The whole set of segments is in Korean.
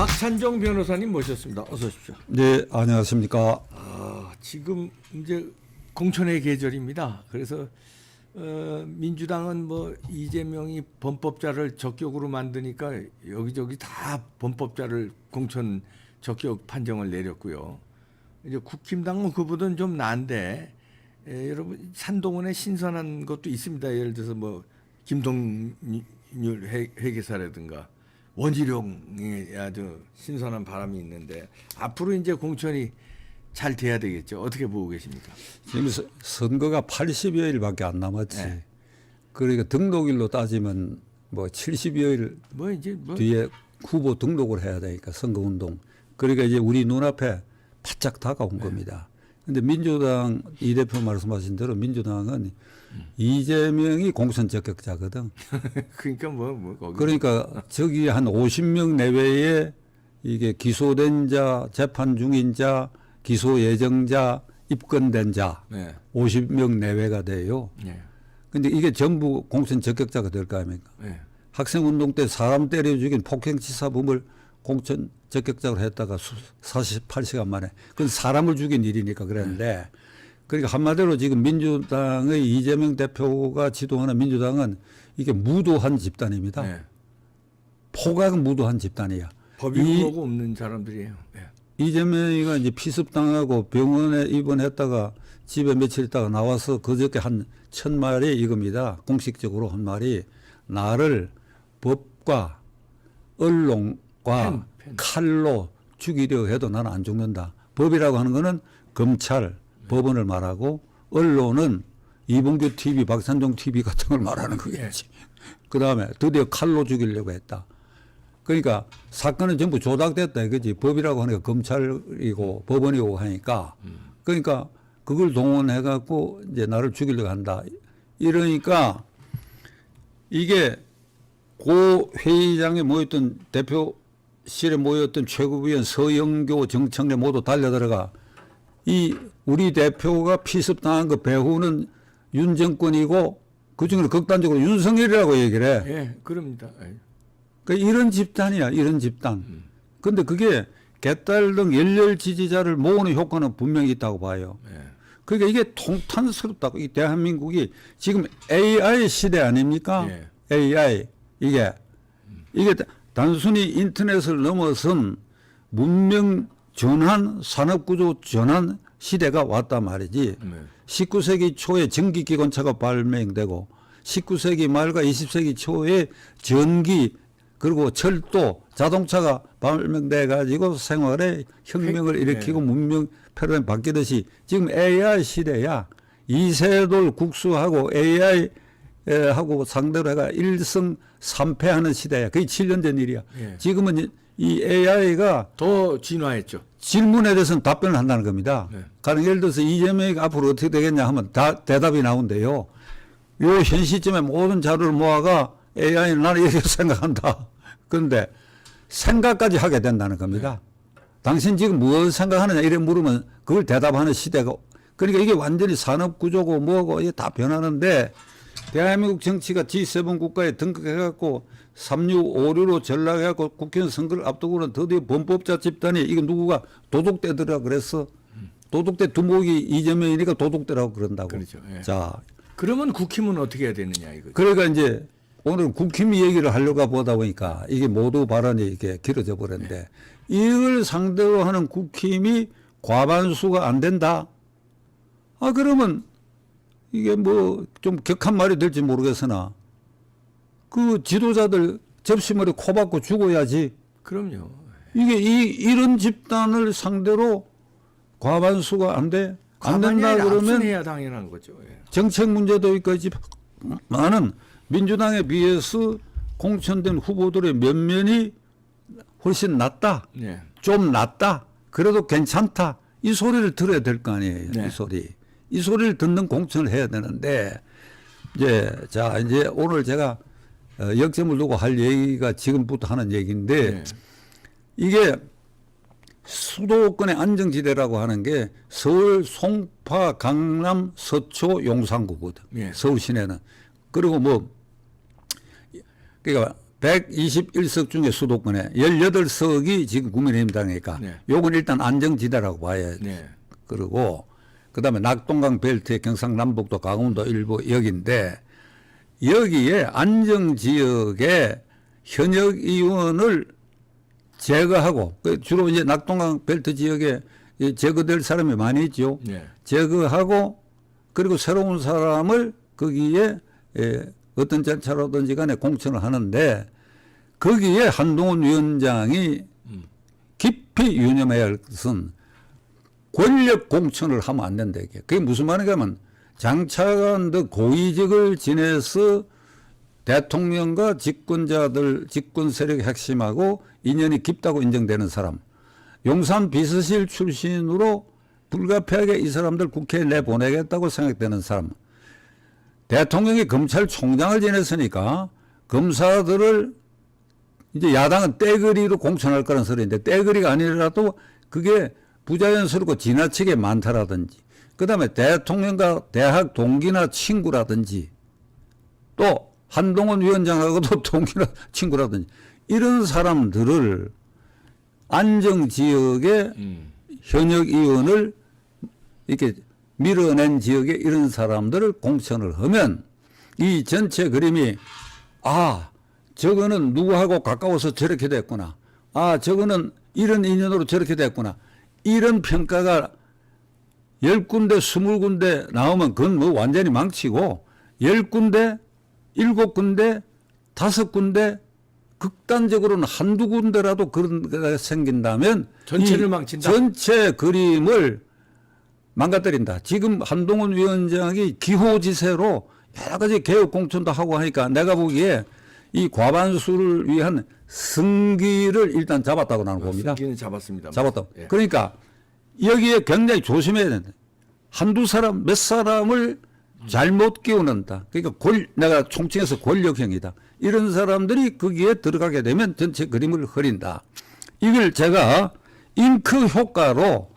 박찬종 변호사님 모셨습니다. 어서 오십시오. 네, 안녕하십니까. 지금 이제 공천의 계절입니다. 그래서 민주당은 뭐 이재명이 범법자를 적격으로 만드니까 여기저기 다 범법자를 공천 적격 판정을 내렸고요. 이제 국힘당은 그보다는 좀 나은데 여러분 산동훈의 신선한 것도 있습니다. 예를 들어서 뭐 김동률 회계사라든가 원희룡이 아주 신선한 바람이 있는데 앞으로 이제 공천이 잘 돼야 되겠죠. 어떻게 보고 계십니까? 지금 선거가 80여일밖에 안 남았지. 네. 그러니까 등록일로 따지면 뭐 70여일 뭐 이제 뒤에 후보 등록을 해야 되니까 선거운동. 그러니까 이제 우리 눈앞에 바짝 다가온 겁니다. 근데 민주당 이 대표 말씀하신 대로 민주당은 이재명이 공천 적격자거든. 그러니까 거기 그러니까 저기 한 50명 내외에 이게 기소된 자, 재판 중인 자, 기소 예정자, 입건된 자 네. 50명 내외가 돼요. 네. 근데 이게 전부 공천 적격자가 될 거 아닙니까? 네. 학생운동 때 사람 때려 죽인 폭행치사범을 공천 적격자로 했다가 48시간 만에. 그건 사람을 죽인 일이니까 그랬는데 그러니까 한마디로 지금 민주당의 이재명 대표가 지도하는 민주당은 이게 무도한 집단입니다. 네. 포각 무도한 집단이야. 법이 뭐고 없는 사람들이에요. 네. 이재명이가 이제 피습당하고 병원에 입원했다가 집에 며칠 있다가 나와서 그저께 한 1000마리 이겁니다. 공식적으로 한 말이 나를 법과 언론과 펜. 칼로 죽이려 해도 나는 안 죽는다. 법이라고 하는 거는 검찰, 법원을 말하고 언론은 이봉규 TV, 박찬종 TV 같은 걸 말하는 거겠지. 그다음에 드디어 칼로 죽이려고 했다. 그러니까 사건은 전부 조작됐다 이거지. 법이라고 하니까 검찰이고 법원이고 하니까 그러니까 그걸 동원해 갖고 이제 나를 죽이려고 한다. 이러니까 이게 고 회의장에 모였던 대표실에 모였던 최고위원 서영교, 정청래 모두 달려들어가 이 우리 대표가 피습당한 그 배후는 윤 정권이고 그중에는 극단적으로 윤석열이라고 얘기를 해. 예, 그럽니다. 예. 그러니까 이런 집단이야, 이런 집단. 근데 그게 개딸 등 열렬 지지자를 모으는 효과는 분명히 있다고 봐요. 예. 그러니까 이게 통탄스럽다고. 이 대한민국이 지금 AI 시대 아닙니까? 예. AI. 이게 단순히 인터넷을 넘어선 문명 전환, 산업구조 전환 시대가 왔단 말이지. 19세기 초에 전기기관차가 발명되고 19세기 말과 20세기 초에 전기 그리고 철도, 자동차가 발명돼 가지고 생활에 혁명을 일으키고 문명 패러다임이 바뀌듯이 지금 AI 시대야. 이세돌 국수하고 AI 하고 상대로 해가 일승삼패하는 시대야. 그게 7년 전 일이야. 예. 지금은 이 AI가 더 진화했죠. 질문에 대해서는 답변을 한다는 겁니다. 네. 가령 예를 들어서 이재명이 앞으로 어떻게 되겠냐 하면 다 대답이 나온대요. 요 현 시점에 모든 자료를 모아가 AI는 나는 이렇게 생각한다. 그런데 생각까지 하게 된다는 겁니다. 당신 지금 무엇 생각하느냐 이래 물으면 그걸 대답하는 시대가 그러니까 이게 완전히 산업구조고 뭐고 이게 다 변하는데 대한민국 정치가 G7 국가에 등극해갖고 3656로 전락해갖고 국회의원 선거를 앞두고는 드디어 범법자 집단이 이거 누구가 도둑대더라 그랬어. 도둑대 두목이 이재명이니까 도둑대라고 그런다고. 그렇죠. 예. 자, 그러면 국힘은 어떻게 해야 되느냐 이거. 그러니까 이제 오늘 국힘 얘기를 하려고 보다 보니까 이게 모두 발언이 이렇게 길어져 버렸는데 이걸 상대로 하는 국힘이 과반수가 안 된다. 아, 그러면 이게 뭐 좀 격한 말이 될지 모르겠으나 그 지도자들 접시머리 코 박고 죽어야지. 그럼요. 이게 이런 집단을 상대로 과반수가 안 돼? 안 된다 그러면 해야 당연한 거죠. 예. 정책 문제도 있겠지. 나는 민주당에 비해서 공천된 후보들의 면면이 훨씬 낫다. 네. 좀 낫다. 그래도 괜찮다. 이 소리를 들어야 될 거 아니에요. 네. 이 소리. 이 소리를 듣는 공천을 해야 되는데 이제 오늘 제가 역점을 두고 할 얘기가 지금부터 하는 얘기인데 네. 이게 수도권의 안정지대라고 하는 게 서울, 송파, 강남, 서초, 용산구거든. 예. 서울 시내는. 그리고 뭐 그러니까 121석 중에 수도권에 18석이 지금 국민의힘당이니까 네. 요건 일단 안정지대라고 봐야 네. 그러고 그다음에 낙동강 벨트의 경상남북도 강원도 일부 여기인데 여기에 안정지역에 현역 의원을 제거하고 주로 이제 낙동강 벨트 지역에 제거될 사람이 많이 있죠. 네. 제거하고 그리고 새로운 사람을 거기에 어떤 절차로든지 간에 공천을 하는데 거기에 한동훈 위원장이 깊이 유념해야 할 것은 권력 공천을 하면 안 된다. 이게. 그게 무슨 말이냐면 장차관 더 고위직을 지내서 대통령과 집권자들, 집권 세력의 핵심하고 인연이 깊다고 인정되는 사람. 용산 비서실 출신으로 불가피하게 이 사람들 국회에 내보내겠다고 생각되는 사람. 대통령이 검찰총장을 지냈으니까 검사들을 이제 야당은 떼거리로 공천할 거라는 소리인데 떼거리가 아니라도 그게 부자연스럽고 지나치게 많다라든지 그다음에 대통령과 대학 동기나 친구라든지 또 한동훈 위원장하고도 동기나 친구라든지 이런 사람들을 안정지역에 현역 의원을 이렇게 밀어낸 지역에 이런 사람들을 공천을 하면 이 전체 그림이 아 저거는 누구하고 가까워서 저렇게 됐구나. 아 저거는 이런 인연으로 저렇게 됐구나. 이런 평가가 10군데 20군데 나오면 그건 뭐 완전히 망치고 10군데 7군데 5군데 극단적으로는 한두 군데라도 그런 데가 생긴다면 전체를 망친다. 전체 그림을 망가뜨린다. 지금 한동훈 위원장이 기호지세로 여러 가지 개혁 공천도 하고 하니까 내가 보기에 이 과반수를 위한 승기를 일단 잡았다고 나는 봅니다. 승기는 잡았습니다. 잡았다고. 예. 그러니까 여기에 굉장히 조심해야 된다. 한두 사람, 몇 사람을 잘못 끼워넣는다. 그러니까 내가 총칭해서 권력형이다. 이런 사람들이 거기에 들어가게 되면 전체 그림을 흐린다. 이걸 제가 잉크 효과로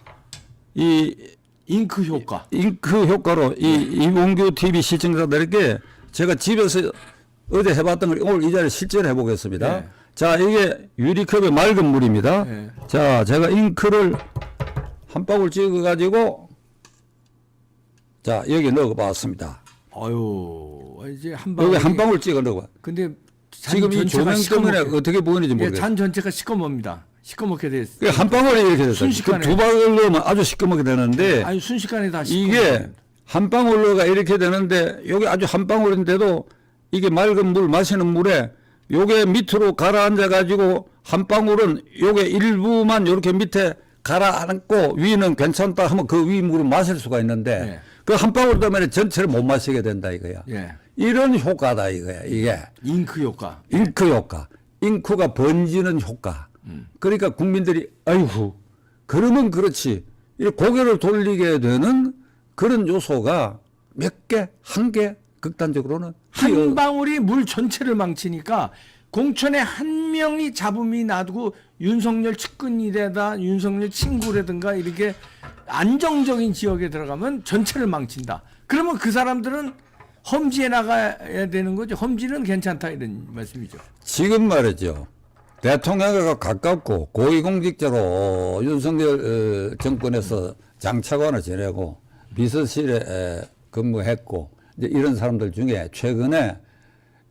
잉크 효과. 잉크 효과로 이봉규 TV 시청자들에게 제가 집에서 어제 해봤던 걸 오늘 이 자리에 실제로 해보겠습니다. 네. 자, 이게 유리컵의 맑은 물입니다. 네. 자, 제가 잉크를 한 방울 찍어가지고 자, 여기 넣어봤습니다. 아유, 이제 한 방울. 여기 한 방울 찍어 넣어봐. 근데 잔 지금 이 전체가 조명 때문에 시커멓게- 어떻게 보이는지 예, 모르겠어요. 잔 전체가 시커멉니다. 시커멓게 됐어요. 한 방울이 이렇게 됐어요. 순식간에. 두 방울 넣으면 아주 시커멓게 되는데 아니 순식간에 다 이게 한 방울로가 이렇게 되는데 여기 아주 한 방울인데도 이게 맑은 물 마시는 물에 요게 밑으로 가라앉아 가지고 한 방울은 요게 일부만 이렇게 밑에 가라앉고 위는 괜찮다 하면 그 위 물을 마실 수가 있는데 네. 그 한 방울 때문에 전체를 못 마시게 된다 이거야. 예. 이런 효과다 이거야. 이게 잉크 효과. 잉크 효과. 잉크가 번지는 효과. 그러니까 국민들이 아이고 그러면 그렇지. 이 고개를 돌리게 되는 그런 요소가 몇 개, 한 개 극단적으로는 한 방울이 물 전체를 망치니까 공천에 한 명이 잡음이 나두고 윤석열 측근이라다 윤석열 친구라든가 이렇게 안정적인 지역에 들어가면 전체를 망친다. 그러면 그 사람들은 험지에 나가야 되는 거죠. 험지는 괜찮다 이런 말씀이죠. 지금 말이죠. 대통령과 가깝고 고위공직자로 윤석열 정권에서 장차관을 지내고 비서실에 근무했고 이제 이런 사람들 중에 최근에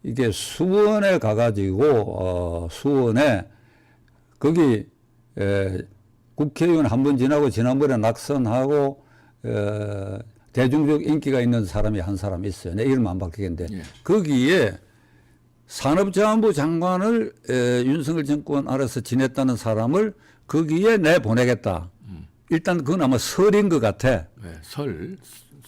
이게 수원에 가가지고 수원에 거기 국회의원 한 번 지나고 지난번에 낙선하고 대중적 인기가 있는 사람이 한 사람 있어요. 내 이름 안 밝히겠는데 예. 거기에 산업자원부 장관을 윤석열 정권 아래서 지냈다는 사람을 거기에 내보내겠다. 일단 그건 아마 설인 것 같아. 네, 설.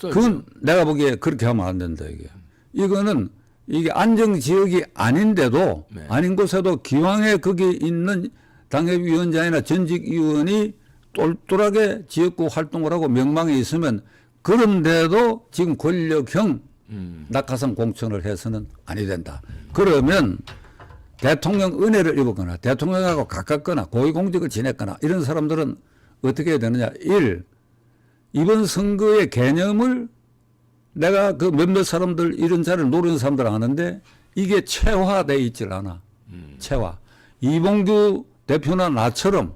그건 내가 보기에 그렇게 하면 안 된다 이게. 이거는 이게 안정 지역이 아닌데도 네. 아닌 곳에도 기왕에 거기 있는 당협위원장이나 전직 의원이 똘똘하게 지역구 활동을 하고 명망이 있으면 그런데도 지금 권력형 낙하산 공천을 해서는 아니 된다. 그러면 대통령 은혜를 입었거나 대통령하고 가깝거나 고위공직을 지냈거나 이런 사람들은 어떻게 해야 되느냐. 1. 이번 선거의 개념을 내가 그 몇몇 사람들 이런 자리를 노리는 사람들 아는데 이게 체화되어 있질 않아. 체화. 이봉규 대표나 나처럼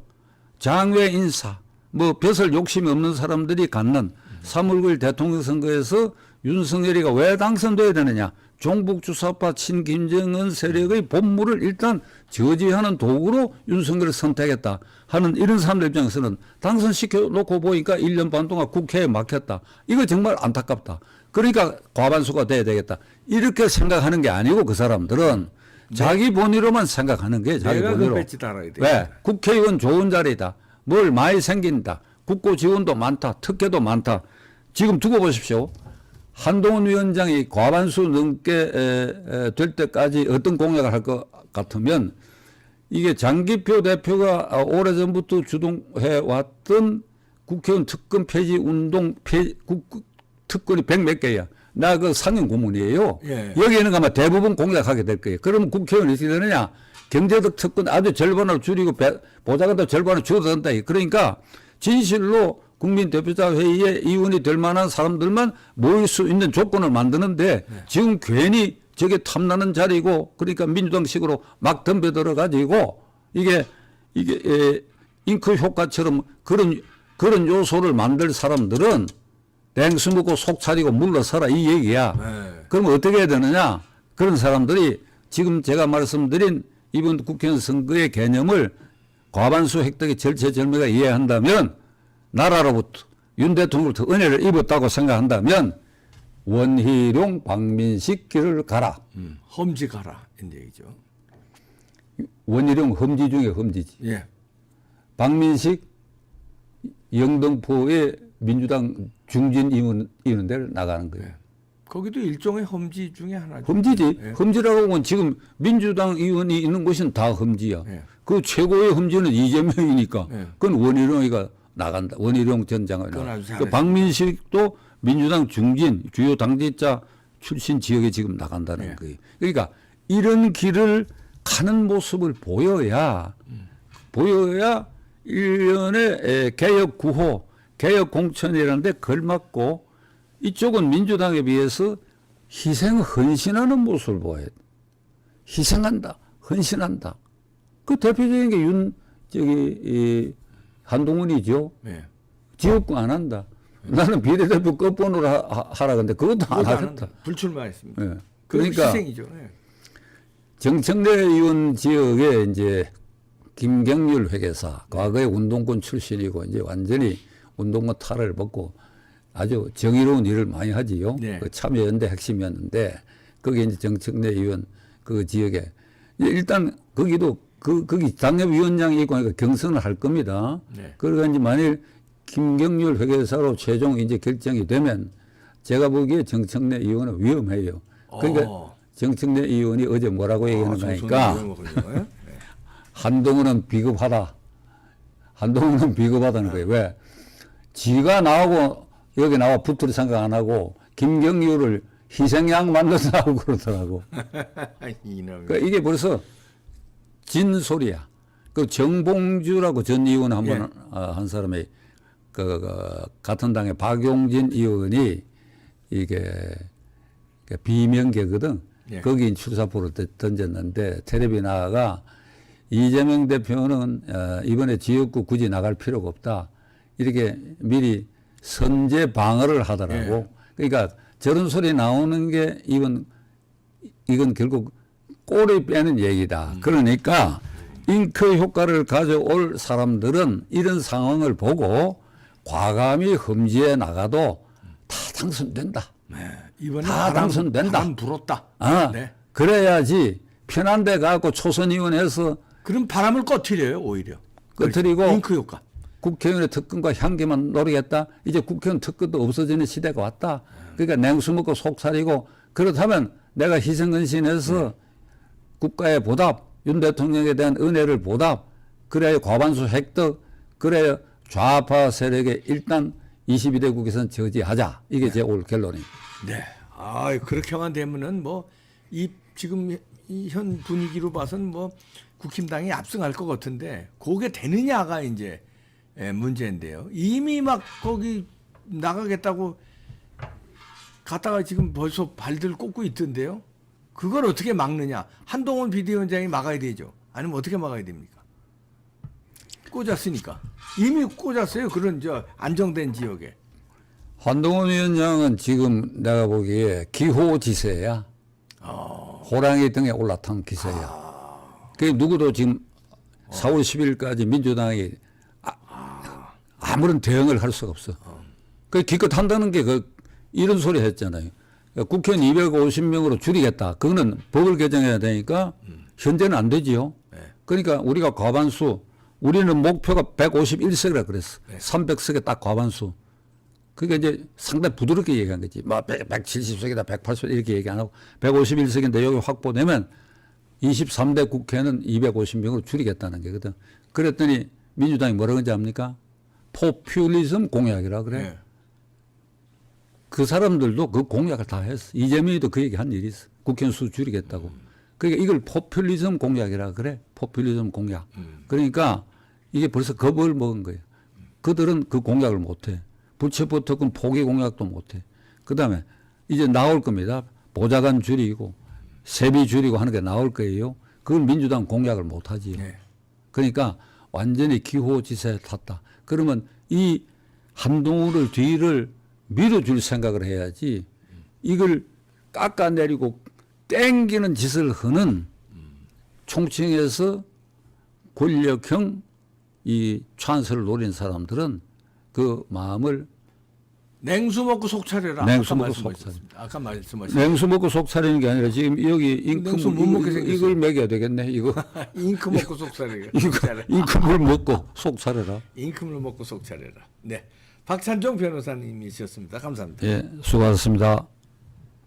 장외 인사, 뭐 벼슬 욕심이 없는 사람들이 갖는 3월 9일 대통령 선거에서 윤석열이가 왜 당선돼야 되느냐. 종북 주사파 친김정은 세력의 본물을 일단 저지하는 도구로 윤석열을 선택했다 하는 이런 사람들 입장에서는 당선시켜 놓고 보니까 1년 반 동안 국회에 막혔다. 이거 정말 안타깝다. 그러니까 과반수가 돼야 되겠다. 이렇게 생각하는 게 아니고 그 사람들은 자기 본의로만 생각하는 게 자기 내가 본의로. 그 배지 달아야 돼. 왜? 국회의원 좋은 자리다. 뭘 많이 생긴다. 국고 지원도 많다. 특혜도 많다. 지금 두고 보십시오. 한동훈 위원장이 과반수 넘게 될 때까지 어떤 공약을 할 것 같으면 이게 장기표 대표가 오래전부터 주동해 왔던 국회의원 특권 폐지 운동 특권이 100몇 개야. 나 그 상임 고문이에요. 예. 여기에는 아마 대부분 공략하게 될 거예요. 그러면 국회의원이 어떻게 되느냐. 경제적 특권 아주 절반을 줄이고 보좌관도 절반을 줄어든다. 그러니까 진실로 국민 대표자 회의에 의원이 될 만한 사람들만 모일 수 있는 조건을 만드는데 지금 괜히 저게 탐나는 자리고 그러니까 민주당식으로 막 덤벼들어 가지고 이게 잉크 효과처럼 그런 요소를 만들 사람들은 냉수 먹고 속 차리고 물러서라 이 얘기야. 네. 그러면 어떻게 해야 되느냐? 그런 사람들이 지금 제가 말씀드린 이번 국회의원 선거의 개념을 과반수 획득의 절체절명가 이해한다면 나라로부터 윤 대통령부터 은혜를 입었다고 생각한다면 원희룡 박민식 길을 가라. 험지 가라 이런 얘기죠. 원희룡 험지 중에 험지지. 예. 박민식 영등포의 민주당 중진 의원대를 나가는 거예요. 예. 거기도 일종의 험지 중에 하나죠. 험지지. 예. 험지라고 하면 지금 민주당 의원이 있는 곳은 다 험지야. 예. 그 최고의 험지는 이재명이니까 예. 그건 원희룡이가 나간다. 원희룡 전 장관이 그건 나간다. 아주 그 잘했어요. 박민식도 민주당 중진 주요 당직자 출신 지역에 지금 나간다는 예. 거예요. 그러니까 이런 길을 가는 모습을 보여야 일련의 개혁 구호, 개혁 공천이라는 데 걸맞고 이쪽은 민주당에 비해서 희생 헌신하는 모습을 보여야 돼. 희생한다. 헌신한다. 그 대표적인 게 한동훈이죠. 예. 지역구 안 한다. 나는 비례대표 끝번호로 하라 근데 그것도 안 그것도 안 하겠다. 한다. 불출마했습니다. 예. 그러니까 그러니까 희생이죠. 예. 정청래 의원 지역에 이제 김경률 회계사 과거에 운동권 출신이고 이제 완전히 운동권 탈을 벗고 아주 정의로운 일을 많이 하지요. 네. 그 참여연대 핵심이었는데 거기 이제 정청래 의원 그 지역에 일단 거기도 거기 당협위원장이 있고 하니까 경선을 할 겁니다. 네. 그러니까 이제 만일 김경률 회계사로 최종 이제 결정이 되면 제가 보기에 정청래 의원은 위험해요. 그러니까 정청래 의원이 어제 뭐라고 얘기하는 거니까 한동훈은 비겁하다. 한동훈은 비겁하다는 거예요. 왜? 지가 나오고 여기 나와 붙을 생각 안 하고 김경률을 희생양 만든다고 그러더라고. 그러니까 이게 벌써 진소리야. 그 정봉주라고 전 의원 한번 한 사람이 같은 당의 박용진 의원이 이게 비명계거든. 예. 거기 출사표를 던졌는데 텔레비 나가가 이재명 대표는 이번에 지역구 굳이 나갈 필요가 없다. 이렇게 미리 선제 방어를 하더라고. 예. 그러니까 저런 소리 나오는 게 이건 결국 꼬리 빼는 얘기다. 그러니까 잉크 효과를 가져올 사람들은 이런 상황을 보고 과감히 험지에 나가도 다 당선된다. 네. 이번에 다 당선된다. 바람 불었다. 네. 그래야지 편한 데 가고 초선 의원해서 그럼 바람을 꺼트려요 오히려. 꺼트리고 잉크 효과. 국회의원의 특권과 향기만 노리겠다. 이제 국회의원 특권도 없어지는 시대가 왔다. 그러니까 냉수 먹고 속 차리고 그렇다면 내가 희생헌신해서 국가의 보답, 윤 대통령에 대한 은혜를 보답, 그래야 과반수 획득, 그래야 좌파 세력에 일단 22대 국회에서는 저지하자. 이게 제 오늘 결론입니다. 네. 아 그렇게만 되면은 뭐 이 지금 이 현 분위기로 봐서는 뭐 국힘당이 압승할 것 같은데 그게 되느냐가 이제 문제인데요. 이미 막 거기 나가겠다고 갔다가 지금 벌써 발들 꽂고 있던데요. 그걸 어떻게 막느냐? 한동훈 비대위원장이 막아야 되죠. 아니면 어떻게 막아야 됩니까? 꽂았으니까. 이미 꽂았어요. 그런 안정된 지역에. 한동훈 위원장은 지금 내가 보기에 기호지세야. 호랑이 등에 올라탄 기세야. 그 누구도 지금 4월 10일까지 민주당이 아무런 대응을 할 수가 없어. 그 기껏 한다는 게 이런 소리 했잖아요. 국회의원 250명으로 줄이겠다. 그거는 법을 개정해야 되니까 현재는 안 되지요. 그러니까 우리가 과반수, 우리는 목표가 151석이라 그랬어. 300석에 딱 과반수. 그게 이제 상당히 부드럽게 얘기한 거지. 뭐 170석이다, 180석 이렇게 얘기 안 하고 151석인데 여기 확보되면 23대 국회는 250명으로 줄이겠다는 게거든. 그랬더니 민주당이 뭐라고 하는지 압니까? 포퓰리즘 공약이라 그래. 네. 그 사람들도 그 공약을 다 했어. 이재명이도 그 얘기 한 일이 있어. 국회의원 수 줄이겠다고. 그러니까 이걸 포퓰리즘 공약이라 그래. 포퓰리즘 공약. 그러니까 이게 벌써 겁을 먹은 거예요. 그들은 그 공약을 못 해. 부채법 특권 포기 공약도 못 해. 그 다음에 이제 나올 겁니다. 보좌관 줄이고 세비 줄이고 하는 게 나올 거예요. 그걸 민주당 공약을 못 하지요. 네. 그러니까 완전히 기호지세에 탔다. 그러면 이 한동훈을 뒤를 밀어줄 생각을 해야지 이걸 깎아내리고 땡기는 짓을 하는 총칭해서 권력형 이 찬스를 노린 사람들은 그 마음을 냉수 먹고 속 차려라. 냉수 아까 먹고 속 말씀하셨습니다. 아까 말씀하신 냉수 먹고 속 차리는 게 아니라 지금 여기 냉수 못 먹게 생겼어요. 이걸 먹여야 되겠네. 이거 잉크 먹고 속 차려라. 잉크물 먹고 속 차려라. 잉크물 먹고 속 차려라. 네. 박찬종 변호사님이셨습니다. 감사합니다. 예, 수고하셨습니다.